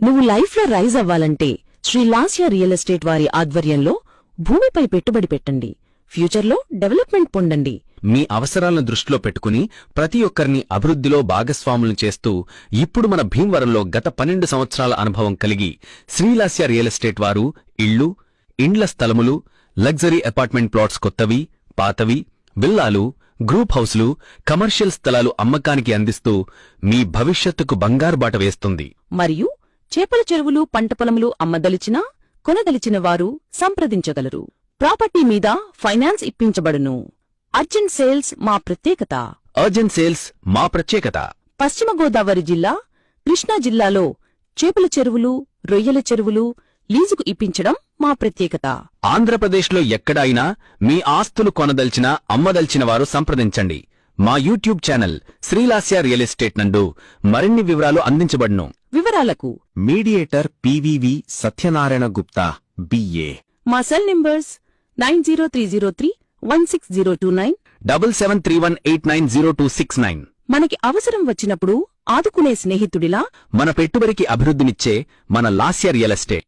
నువ్వు లైఫ్లో రైజ్ అవ్వాలంటే శ్రీలాస్య రియల్ ఎస్టేట్ వారి ఆధ్వర్యంలో భూమిపై పెట్టుబడి పెట్టండి. ఫ్యూచర్లో డెవలప్మెంట్ పొందండి. మీ అవసరాలను దృష్టిలో పెట్టుకుని ప్రతి ఒక్కరిని అభివృద్ధిలో భాగస్వాములను చేస్తూ ఇప్పుడు మన భీమవరంలో గత 12 సంవత్సరాల అనుభవం కలిగి శ్రీలాస్య రియల్ ఎస్టేట్ వారు ఇళ్లు, ఇండ్ల స్థలములు, లగ్జరీ అపార్ట్మెంట్ ప్లాట్స్ కొత్తవి, పాతవి, విల్లాలు, గ్రూప్ హౌస్లు, కమర్షియల్ స్థలాలు అమ్మకానికి అందిస్తూ మీ భవిష్యత్తుకు బంగారు బాట వేస్తుంది. మరియు చేపల చెరువులు, పంట పొలములు అమ్మదలిచినా కొనదలిచిన వారు సంప్రదించగలరు. ప్రాపర్టీ మీద ఫైనాన్స్ ఇప్పించబడును. అర్జెంట్ సేల్స్ మా ప్రత్యేకత. అర్జెంట్ సేల్స్ మా ప్రత్యేకత. పశ్చిమ గోదావరి జిల్లా, కృష్ణా జిల్లాలో చేపల చెరువులు, రొయ్యల చెరువులు లీజుకు ఇప్పించడం మా ప్రత్యేకత. ఆంధ్రప్రదేశ్లో ఎక్కడ అయినా మీ ఆస్తులు కొనదల్చినా అమ్మదల్చిన వారు సంప్రదించండి. మా YouTube channel Srilasya real estate నందు మరిన్ని వివరాలు అందించబడును. వివరాలకు mediator PVV Satyanarayana Gupta BA. మా సెల్ నంబర్స్ 9030316029, 7731890269. మనకి అవసరం వచ్చినప్పుడు ఆదుకునే స్నేహితుడిలా మన పెట్టుబడికి అభివృద్ధినిచ్చే మన లాస్య రియల్ ఎస్టేట్.